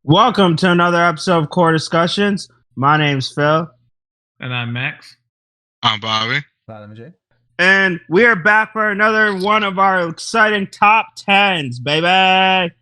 Welcome to another episode of Core Discussions. My name's Phil, And I'm Max. I'm Bobby. MJ. and we are back for another one of our exciting top tens, baby.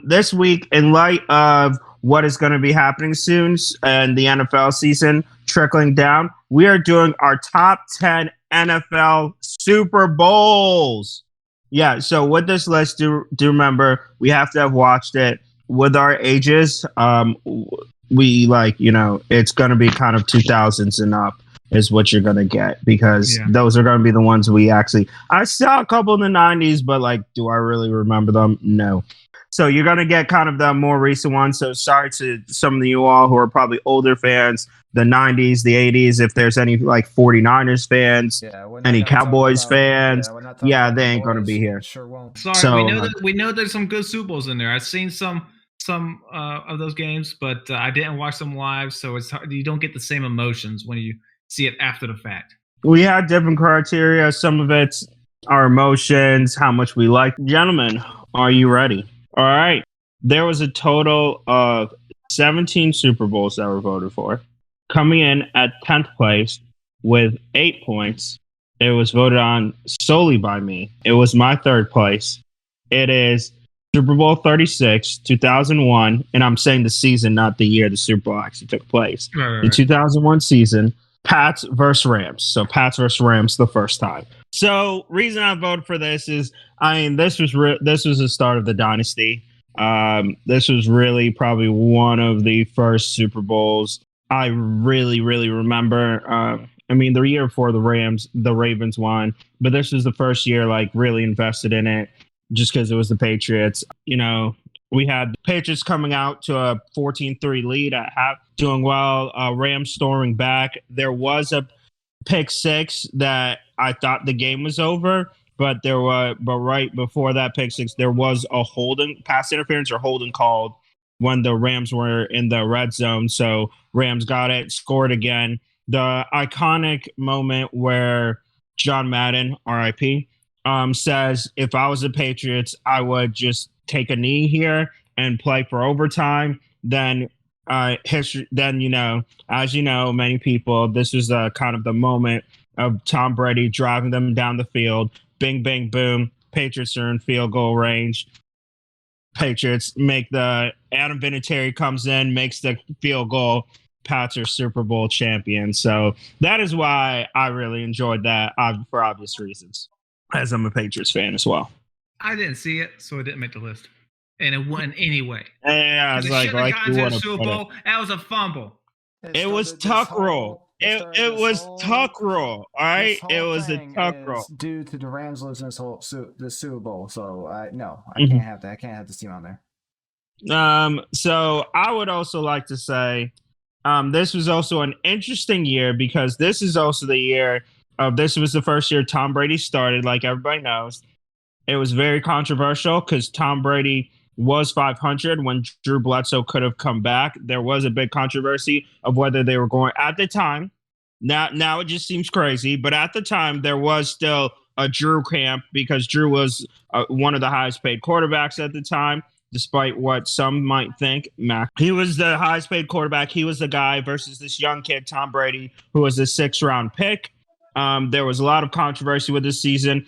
This week, in light of what is going to be happening soon and the NFL season trickling down, we are doing our top 10 NFL Super Bowls. Yeah, so with this list, do remember we have to have watched it with our ages. We it's going to be kind of 2000s and up is what you're going to get because those are going to be the ones we actually. I saw a couple in the 90s, but do I really remember them? No. So you're going to get kind of the more recent ones. So sorry to some of you all who are probably older fans, the 90s, the 80s, if there's any 49ers fans, any Cowboys fans. They ain't going to be here. Sure won't. Sorry, So, we know there's some good Super Bowls in there. I've seen some of those games, but I didn't watch them live, so it's hard. You don't get the same emotions when you see it after the fact. We had different criteria. Some of it's our emotions, how much we like. Gentlemen, are you ready? All right. There was a total of 17 Super Bowls that were voted for. Coming in at 10th place with 8 points, it was voted on solely by me. It was my third place. It is Super Bowl 36, 2001, and I'm saying the season, not the year the Super Bowl actually took place. Right. The 2001 season, Pats versus Rams. So Pats versus Rams the first time. So reason I voted for this is, this was the start of the dynasty. This was really probably one of the first Super Bowls I really, really remember. The year before the Ravens won, but this was the first year really invested in it just because it was the Patriots. We had the Patriots coming out to a 14-3 lead at half, doing well. Rams storming back. There was a pick six that I thought the game was over, but right before that pick six, there was a pass interference or holding called when the Rams were in the red zone. So Rams got it, scored again. The iconic moment where John Madden, RIP, says, if I was the Patriots, I would just take a knee here and play for overtime. Then history. Then as you know, many people, this was kind of the moment of Tom Brady driving them down the field. Bing, bang, boom. Patriots are in field goal range. Patriots make Adam Vinatieri comes in, makes the field goal. Pats are Super Bowl champions. So that is why I really enjoyed that for obvious reasons, as I'm a Patriots fan as well. I didn't see it, so it didn't make the list. And it won anyway. Yeah, I was like, gotten to the Super Bowl. That was a fumble. It was tuck roll. It was tuck roll. All right, it was a tuck roll due to the Rams losing the Super Bowl. So I Mm-hmm. can't have that. I can't have this team on there. So I would also like to say, this was also an interesting year because this is also the year of. This was the first year Tom Brady started, like everybody knows. It was very controversial because Tom Brady was 500 when Drew Bledsoe could have come back. There was a big controversy of whether they were going at the time. Now it just seems crazy, but at the time there was still a Drew camp because Drew was one of the highest paid quarterbacks at the time, despite what some might think. He was the highest paid quarterback. He was the guy versus this young kid, Tom Brady, who was a 6th-round pick. There was a lot of controversy with this season.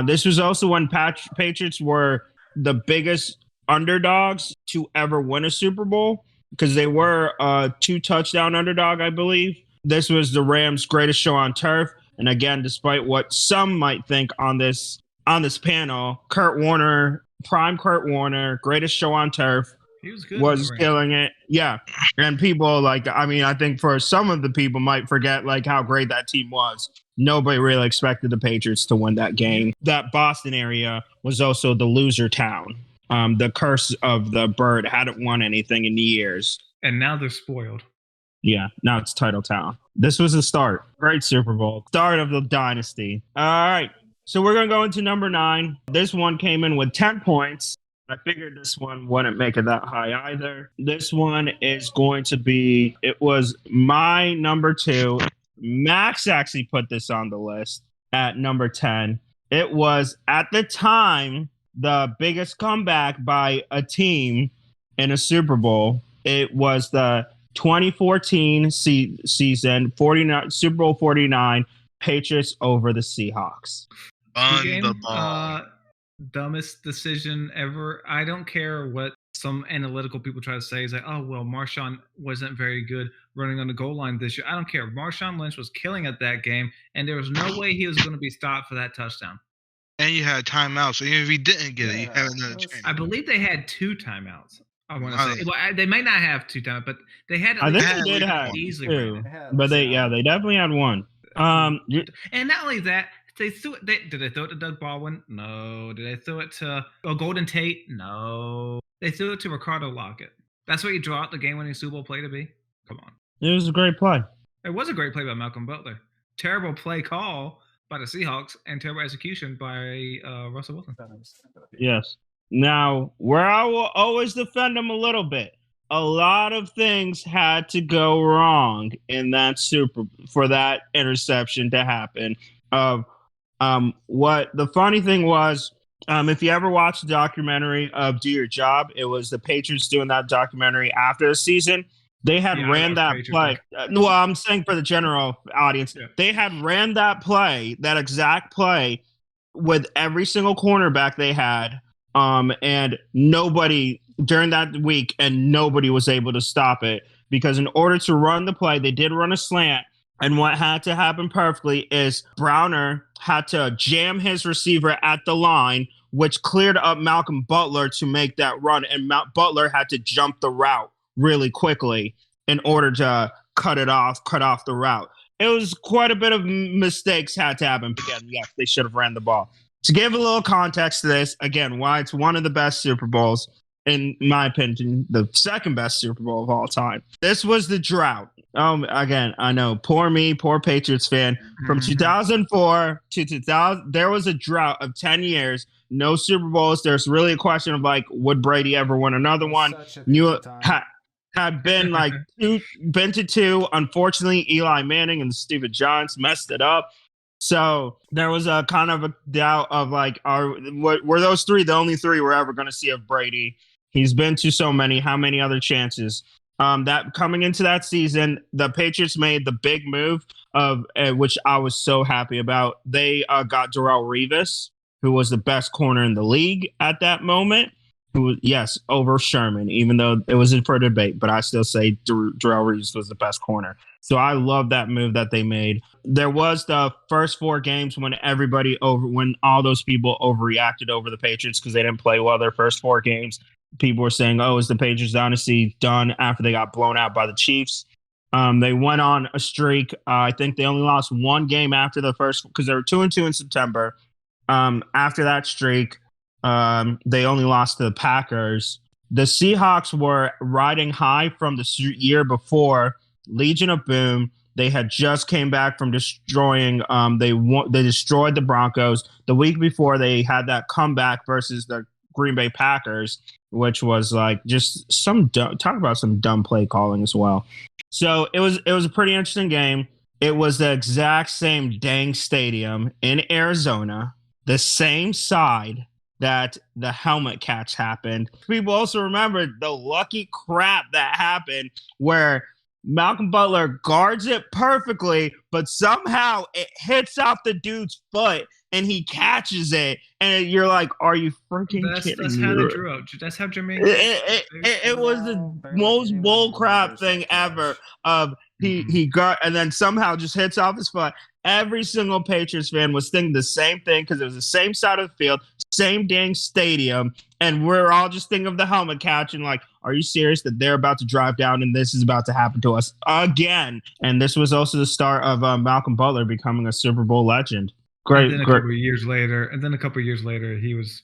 This was also when Patriots were the biggest underdogs to ever win a Super Bowl because they were a 2-touchdown underdog, I believe. This was the Rams' greatest show on turf. And again, despite what some might think on this panel, Kurt Warner, prime Kurt Warner, greatest show on turf, He was good. was killing it. Yeah. And people I think for some of the people might forget how great that team was. Nobody really expected the Patriots to win that game. That Boston area was also the loser town. The curse of the bird hadn't won anything in years. And now they're spoiled. Yeah, now it's Title Town. This was a start. Great Super Bowl. Start of the dynasty. All right. So we're going to go into number 9. This one came in with 10 points. I figured this one wouldn't make it that high either. This one is going to be, it was my number 2. Max actually put this on the list at number 10. It was, at the time, the biggest comeback by a team in a Super Bowl. It was the 2014 season, 49 Super Bowl 49, Patriots over the Seahawks. On the ball. Dumbest decision ever. I don't care what some analytical people try to say. Is like, oh, well, Marshawn wasn't very good running on the goal line this year. I don't care. Marshawn Lynch was killing at that game, and there was no way he was going to be stopped for that touchdown. And you had timeouts, so even if he didn't get it, you had another chance. I believe they had 2 timeouts. I want to say. Well, they may not have 2 timeouts, but they had. I think they did have easily 2, but they definitely had 1. And not only that, they threw it. Did they throw it to Doug Baldwin? No. Did they throw it to Golden Tate? No. They threw it to Ricardo Lockett. That's what you draw out the game-winning Super Bowl play to be? Come on. It was a great play. It was a great play by Malcolm Butler. Terrible play call by the Seahawks and terrible execution by Russell Wilson. Yes. Now, where I will always defend him a little bit, a lot of things had to go wrong in that for that interception to happen. What the funny thing was, if you ever watched the documentary of Do Your Job, it was the Patriots doing that documentary after the season. They had ran that play. Well, I'm saying for the general audience, they had ran that play, that exact play, with every single cornerback they had, and nobody during that week, and nobody was able to stop it because in order to run the play, they did run a slant. And what had to happen perfectly is Browner had to jam his receiver at the line, which cleared up Malcolm Butler to make that run. And Butler had to jump the route really quickly in order to cut off the route. It was quite a bit of mistakes had to happen. Again, yes, they should have ran the ball. To give a little context to this, again, why it's one of the best Super Bowls, in my opinion, the second best Super Bowl of all time. This was the drought. Again, I know, poor me, poor Patriots fan. From 2004 to 2000, there was a drought of 10 years, no Super Bowls. There's really a question of like, would Brady ever win another one? Had been like been to 2. Unfortunately, Eli Manning and Stephen Johns messed it up. So there was a kind of a doubt of like, were those 3 the only 3 we're ever going to see of Brady? He's been to so many. How many other chances? That coming into that season, the Patriots made the big move of which I was so happy about. They got Darrelle Revis, who was the best corner in the league at that moment. Over Sherman, even though it was in for debate, but I still say Darrelle Revis was the best corner. So I love that move that they made. There was the first 4 games when when all those people overreacted over the Patriots because they didn't play well their first 4 games. People were saying, oh, is the Patriots dynasty done after they got blown out by the Chiefs? They went on a streak. I think they only lost 1 game after the first, because they were 2-2 in September. After that streak, they only lost to the Packers. The Seahawks were riding high from the year before. Legion of Boom. They had just came back from destroying. They destroyed the Broncos. The week before, they had that comeback versus the Green Bay Packers, which was like just talk about some dumb play calling as well. So it was a pretty interesting game. It was the exact same dang stadium in Arizona, the same side that the helmet catch happened. People also remember the lucky crap that happened where Malcolm Butler guards it perfectly, but somehow it hits off the dude's foot and he catches it. And you're like, are you freaking kidding me? That's how they drew out. That's how Jermaine. It was the most bullcrap thing ever. He got, and then somehow just hits off his foot. Every single Patriots fan was thinking the same thing because it was the same side of the field, same dang stadium, and we're all just thinking of the helmet catch and like, are you serious that they're about to drive down and this is about to happen to us again? And this was also the start of Malcolm Butler becoming a Super Bowl legend. Great. And then a couple of years later, he was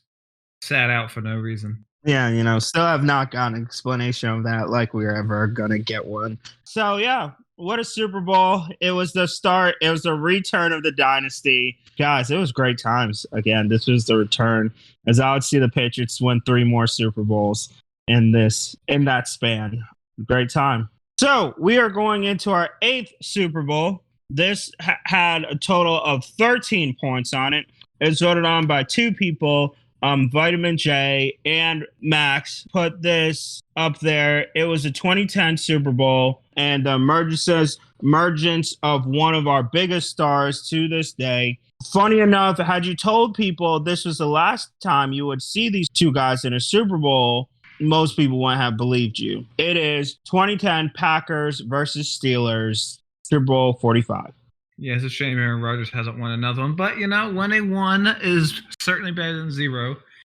sat out for no reason. Yeah, still have not gotten an explanation of that like we were ever going to get one. So, yeah, what a Super Bowl. It was the start. It was the return of the dynasty. Guys, it was great times. Again, this was the return. As I would see the Patriots win 3 more Super Bowls in that span. Great time. So, we are going into our 8th Super Bowl. This had a total of 13 points on it. It was voted on by 2 people. Vitamin J and Max put this up there. It was a 2010 Super Bowl and the emergence of one of our biggest stars to this day. Funny enough, had you told people this was the last time you would see these two guys in a Super Bowl, most people wouldn't have believed you. It is 2010 Packers versus Steelers, Super Bowl 45. Yeah, it's a shame Aaron Rodgers hasn't won another one, but winning one is certainly better than zero.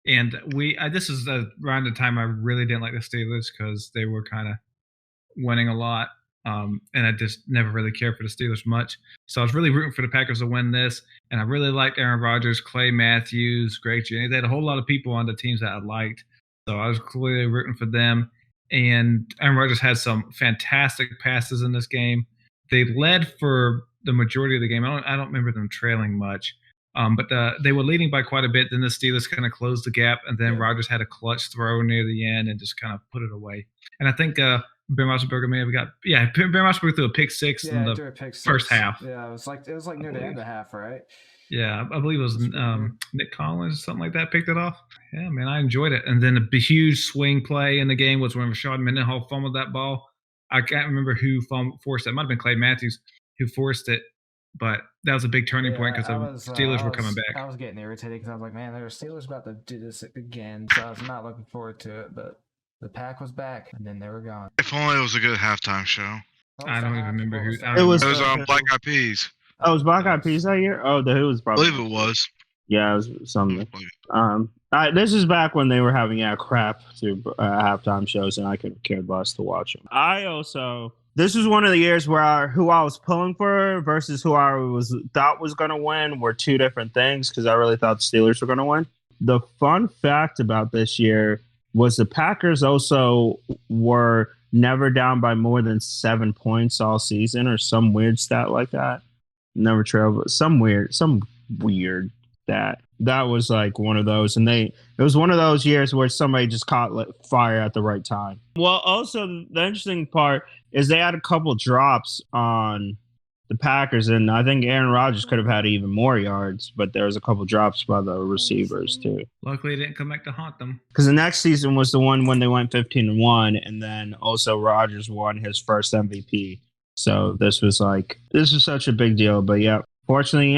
And this is around the time I really didn't like the Steelers because they were kind of winning a lot, and I just never really cared for the Steelers much. So I was really rooting for the Packers to win this, and I really liked Aaron Rodgers, Clay Matthews, Greg Jennings. They had a whole lot of people on the teams that I liked, so I was clearly rooting for them. And Aaron Rodgers had some fantastic passes in this game. They led for the majority of the game. I don't remember them trailing much, but they were leading by quite a bit. Then the Steelers kind of closed the gap, and then Rodgers had a clutch throw near the end and just kind of put it away. And I think Ben Roethlisberger may have Ben Roethlisberger threw a pick six in the first half. Yeah, it was like near the end of the half, right? Yeah, I believe it was Nick Collins or something like that picked it off. Yeah, man, I enjoyed it. And then a huge swing play in the game was when Rashad Mendenhall fumbled that ball. I can't remember who forced it. It might have been Clay Matthews who forced it, but that was a big turning point because the Steelers were coming back. I was getting irritated because I was like, man, the Steelers about to do this again, so I was not looking forward to it, but the Pack was back, and then they were gone. If only it was a good halftime show. I don't even remember who. It was Black Eyed Peas. Oh, it was Black Eyed Peas that year? Oh, the Who was probably. I believe it was. Yeah, it was something. This is back when they were having crap to halftime shows, and I couldn't care less to watch them. This was one of the years where who I was pulling for versus who I thought was going to win were two different things because I really thought the Steelers were going to win. The fun fact about this year was the Packers also were never down by more than 7 points all season or some weird stat like that. Never trailed, some weird stat. That was like one of those, and it was one of those years where somebody just caught fire at the right time. Well, also the interesting part is they had a couple drops on the Packers, and I think Aaron Rodgers could have had even more yards, but there was a couple drops by the receivers too. Luckily, it didn't come back to haunt them. Because the next season was the one when they went 15-1, and then also Rodgers won his first MVP. So this was such a big deal. But yeah, fortunately,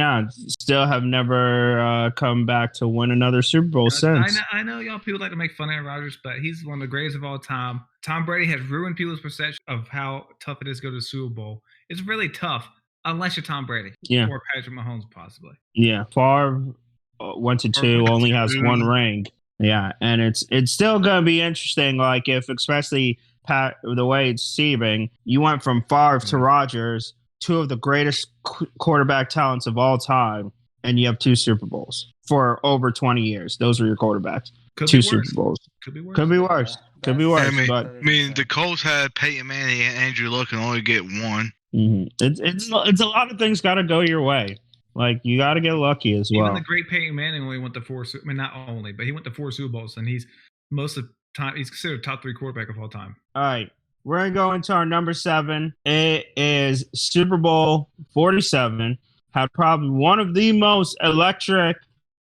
still have never come back to win another Super Bowl since. I know y'all people like to make fun of Aaron Rodgers, but he's one of the greatest of all time. Tom Brady has ruined people's perception of how tough it is to go to the Super Bowl. It's really tough, unless you're Tom Brady. Yeah. Or Patrick Mahomes, possibly. Yeah. Favre went to 2, only has 1 ring. Yeah, and it's still going to be interesting, like if especially the way it's seeming, you went from Favre to Rodgers, 2 of the greatest quarterback talents of all time, and you have 2 Super Bowls for over 20 years. Those are your quarterbacks. Could 2 be Super worse. Bowls. Could be worse. Could be worse. Could be worse. I mean, the Colts had Peyton Manning and Andrew Luck and only get 1. Mm-hmm. It's a lot of things got to go your way. Like you got to get lucky as well. Even the great Peyton Manning only went to 4. I mean, not only, but he went to 4 Super Bowls, and he's most of the time he's considered top 3 quarterback of all time. All right, we're gonna go into our number 7. It is Super Bowl 47. Had probably one of the most electric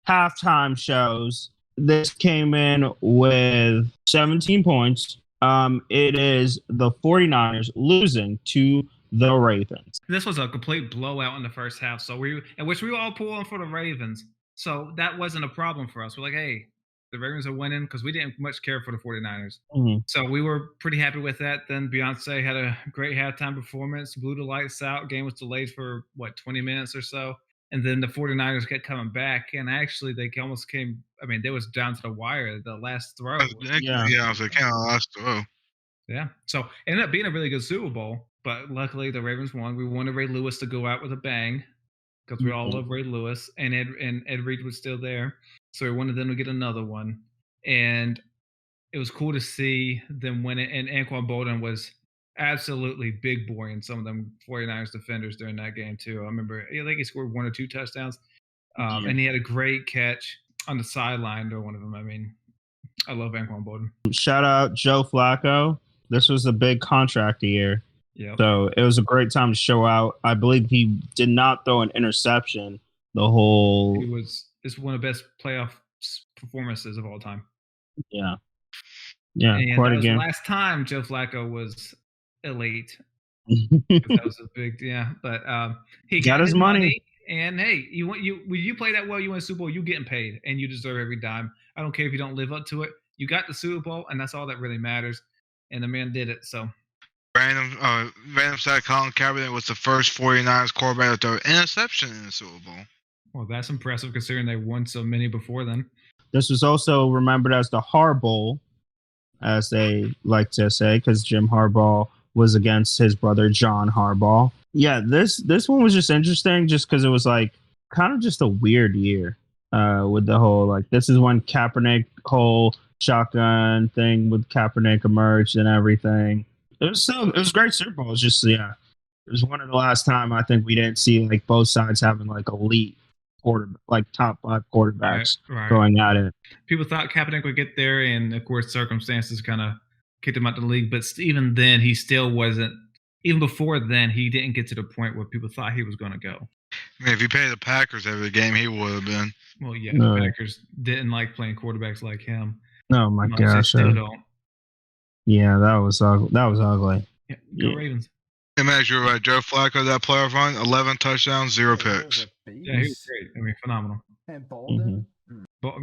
halftime shows. This came in with 17 points. It is the 49ers losing to the Ravens. This was a complete blowout in the first half. Which we all pulled for the Ravens. So that wasn't a problem for us. We're like, hey, the Ravens are winning because we didn't much care for the 49ers. Mm-hmm. So we were pretty happy with that. Then Beyonce had a great halftime performance, blew the lights out. Game was delayed for 20 minutes or so. And then the 49ers kept coming back. And actually, they almost came. I mean, they was down to the wire, the last throw. Yeah, I was like, kind of last throw. Yeah. So it ended up being a really good Super Bowl. But luckily, the Ravens won. We wanted Ray Lewis to go out with a bang because we all love Ray Lewis. And Ed Reed was still there. So we wanted them to get another one. And it was cool to see them win it. And Anquan Boldin was absolutely big boy in some of them 49ers defenders during that game, too. I remember I think he scored 1 or 2 touchdowns. And he had a great catch on the sideline or one of them. I mean, I love Anquan Boldin. Shout out Joe Flacco. This was a big contract year. Yep. So it was a great time to show out. I believe he did not throw an interception the whole. It's one of the best playoff performances of all time. Yeah. Yeah. And Quite that a was the game. last time Joe Flacco was elite. 'Cause that was a big but he Got got his his money. money, and hey, when you play that well, you win a Super Bowl, you getting paid, and you deserve every dime. I don't care if you don't live up to it. You got the Super Bowl, and that's all that really matters. And the man did it. So Random side, Colin Kaepernick was the first 49ers quarterback to throw an interception in the Super Bowl. well, that's impressive considering they won so many before then. This was also remembered as the Harbaugh, as they like to say, because Jim Harbaugh was against his brother John Harbaugh. Yeah, this one was just interesting, just because it was like kind of just a weird year with the whole like this is when Kaepernick whole shotgun thing with Kaepernick emerged and everything. It was a great Super Bowl. It's just it was one of the last time I think we didn't see like both sides having like elite top 5 quarterbacks Right. going at it. People thought Kaepernick would get there, and of course, circumstances kind of kicked him out of the league. But even then, he still wasn't. Even before then, he didn't get to the point where people thought he was going to go. I mean, if you pay the Packers every game, he would have been. Well, yeah, No. the Packers didn't like playing quarterbacks like him. Oh my Much. They gosh! still don't. Yeah, that was ugly. Yeah, go Yeah. Ravens. Imagine you're right, Joe Flacco, that playoff run, 11 touchdowns, 0 He was picks. a Yeah, he was beast. great. I mean, phenomenal. And Bolden. But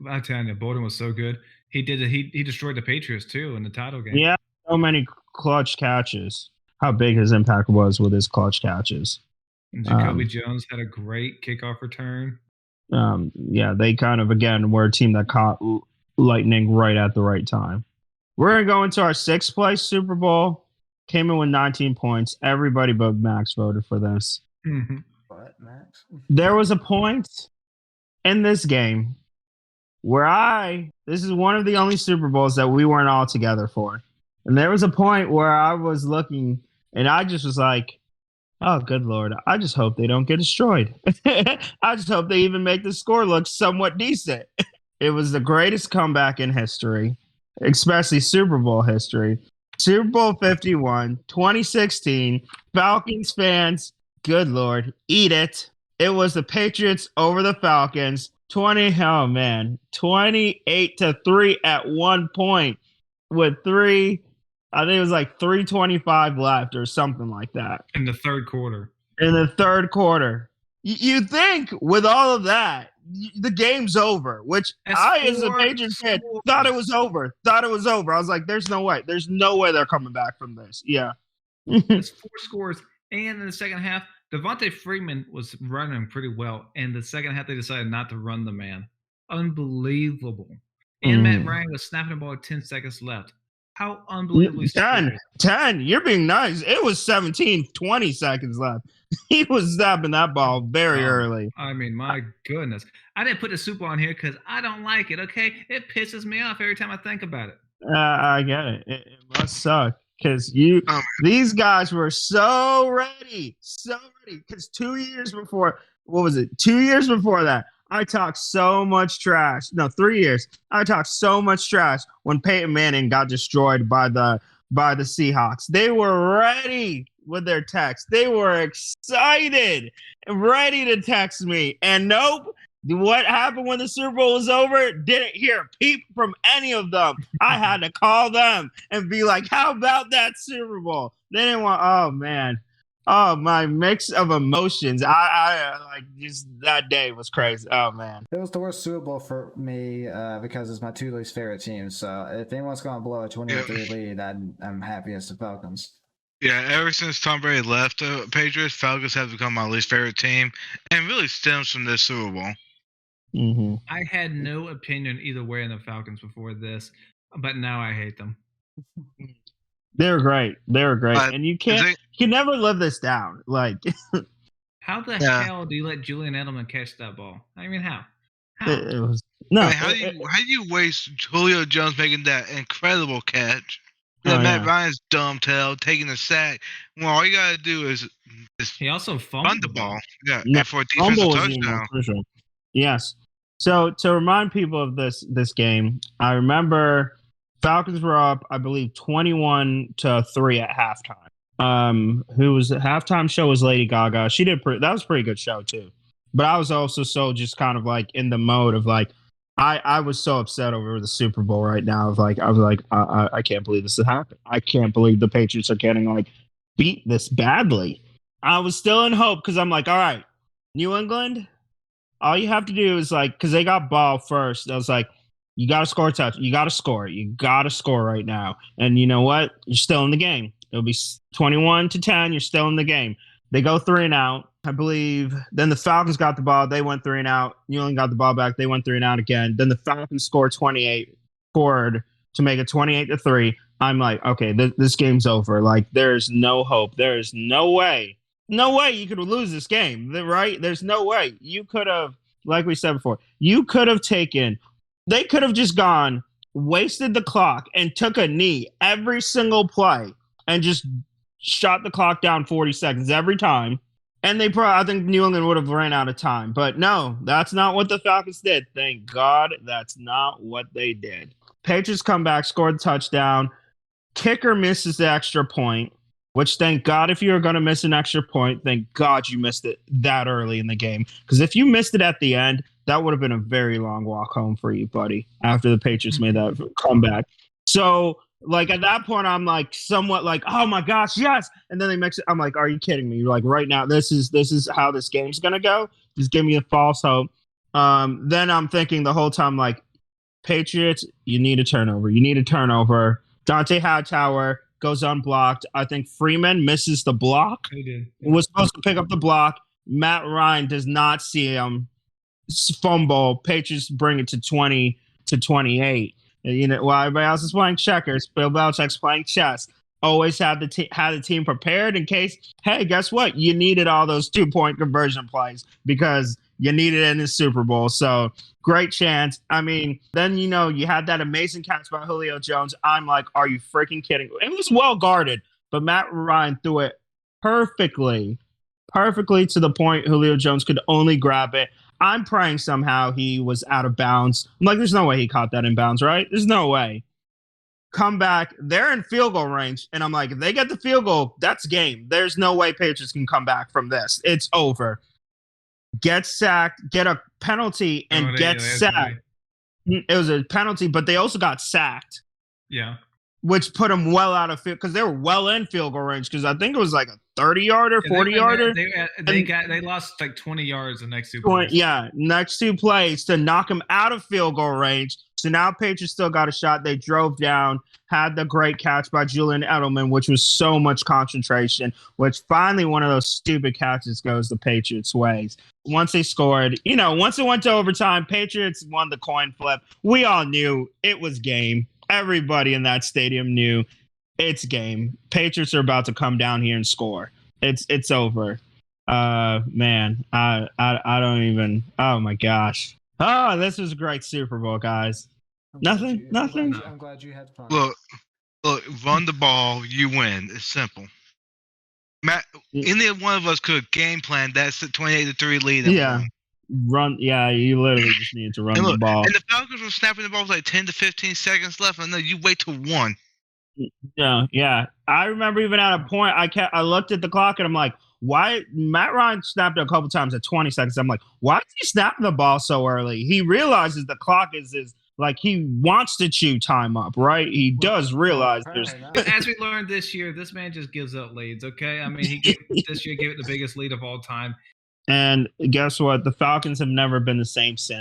I tell you, Bolden was so good. He did it. He destroyed the Patriots too in the title game. Yeah, so many clutch catches. How big his impact was with his clutch catches. And Jacoby Jones had a great kickoff return. Yeah, they kind of again were a team that caught lightning right at the right time. We're gonna go into our 6th place Super Bowl. Came in with 19 points. Everybody but Max voted for this. Mm-hmm. What, Max? There was a point in this game where this is one of the only Super Bowls that we weren't all together for. And there was a point where I was looking and I just was like, oh, good Lord. I just hope they don't get destroyed. I just hope they even make the score look somewhat decent. It was the greatest comeback in history, especially Super Bowl history. Super Bowl 51, 2016, Falcons fans, good Lord, eat it. It was the Patriots over the Falcons, 28-3 at one point with I think it was like 3:25 left or something like that. In the third quarter. In the third quarter. You think with all of that, the game's over, which as a Patriots fan, thought it was over. I was like, there's no way. There's no way they're coming back from this. Yeah. It's 4 scores. And in the second half, Devontae Freeman was running pretty well. And the second half, they decided not to run the man. Unbelievable. And Matt Ryan was snapping the ball with 10 seconds left. How unbelievably 10. You're being nice. It was 17, 20 seconds left. He was snapping that ball very early. I mean, my goodness. I didn't put the Super on here because I don't like it, okay? It pisses me off every time I think about it. I get it. It must suck because these guys were so ready. Because 2 years before, what was it? 2 years before that, I talked so much trash. No, 3 years. I talked so much trash when Peyton Manning got destroyed by the Seahawks. They were ready with their text. They were excited and ready to text me. And nope. What happened when the Super Bowl was over? Didn't hear a peep from any of them. I had to call them and be like, how about that Super Bowl? They didn't want, oh man. Oh, my mix of emotions. I like just that day was crazy. Oh man. It was the worst Super Bowl for me because it's my 2 least favorite teams. So if anyone's going to blow a 28-3 lead, I'm happy as the Falcons. Yeah, ever since Tom Brady left the Patriots, Falcons have become my least favorite team, and really stems from this Super Bowl. Mm-hmm. I had no opinion either way on the Falcons before this, but now I hate them. They were great. And you can never live this down. Like, how the hell do you let Julian Edelman catch that ball? I mean, how? It was no. I mean, how do you waste Julio Jones making that incredible catch? Matt Ryan's dumb tail taking the sack. Well, all you gotta do is he also fumbled run the ball. Yeah, No, and for a defensive touchdown. Yes. So to remind people of this game, I remember Falcons were up, I believe, 21-3 at halftime. Who was the halftime show was Lady Gaga. She did that was a pretty good show too. But I was also so just kind of like in the mode of like, I was so upset over the Super Bowl right now. I was like, I can't believe this has happened. I can't believe the Patriots are getting like beat this badly. I was still in hope because I'm like, all right, New England, all you have to do is like, because they got ball first. I was like, you got to score a touch. You got to score. You got to score right now. And you know what? You're still in the game. It'll be 21-10. You're still in the game. They go 3 and out, I believe. Then the Falcons got the ball. They went 3 and out. New England got the ball back. They went 3 and out again. Then the Falcons scored 28, scored to make it 28-3. I'm like, okay, this game's over. Like, there's no hope. There is no way you could lose this game, right? There's no way. You could have, like we said before, they could have just gone, wasted the clock, and took a knee every single play and just shot the clock down 40 seconds every time. And I think New England would have ran out of time. But no, that's not what the Falcons did. Thank God that's not what they did. Patriots come back, scored a touchdown. Kicker misses the extra point, which thank God, if you were going to miss an extra point, thank God you missed it that early in the game. Because if you missed it at the end, that would have been a very long walk home for you, buddy, after the Patriots made that comeback. So, like, at that point, I'm like somewhat like, oh my gosh, yes. And then they mix it. I'm like, are you kidding me? You're like, right now, this is how this game's going to go. Just give me a false hope. Then I'm thinking the whole time, like, Patriots, you need a turnover. You need a turnover. Dante Hightower goes unblocked. I think Freeman misses the block. He did. Was supposed to pick up the block. Matt Ryan does not see him. Fumble. Patriots bring it to 20-28. You know, while everybody else is playing checkers, Bill Belichick's playing chess. Always had the team prepared in case, hey, guess what? You needed all those 2-point conversion plays because you needed it in the Super Bowl. So great chance. I mean, then, you know, you had that amazing catch by Julio Jones. I'm like, are you freaking kidding? It was well guarded, but Matt Ryan threw it perfectly to the point Julio Jones could only grab it. I'm praying somehow he was out of bounds. I'm like, there's no way he caught that in bounds, right? There's no way. Come back. They're in field goal range. And I'm like, if they get the field goal, that's game. There's no way Patriots can come back from this. It's over. Get sacked, get a penalty, and get sacked. It was a penalty, but they also got sacked. Yeah. Which put them well out of field because they were well in field goal range because I think it was like a 30-yarder, 40-yarder. They lost like 20 yards the next 2 plays. Yeah, next 2 plays to knock them out of field goal range. So now Patriots still got a shot. They drove down, had the great catch by Julian Edelman, which was so much concentration, which finally one of those stupid catches goes the Patriots' ways. Once they scored, you know, once it went to overtime, Patriots won the coin flip. We all knew it was game. Everybody in that stadium knew it's game. Patriots are about to come down here and score. It's over. Man, I don't even. Oh my gosh. Oh, this was a great Super Bowl, guys. Nothing. I'm glad you had fun. Look, run the ball, you win. It's simple. Matt, any one of us could game plan that's the 28-3 lead. Yeah. Run, yeah, you literally just need to run the ball. And the Falcons were snapping the ball with like 10 to 15 seconds left, and then you wait till 1. Yeah. I remember even at a point, I looked at the clock and I'm like, why? Matt Ryan snapped it a couple times at 20 seconds. I'm like, why is he snapping the ball so early? He realizes the clock is like he wants to chew time up, right? He does realize there's. As we learned this year, this man just gives up leads. Okay, I mean, this year gave it the biggest lead of all time. And guess what? The Falcons have never been the same since.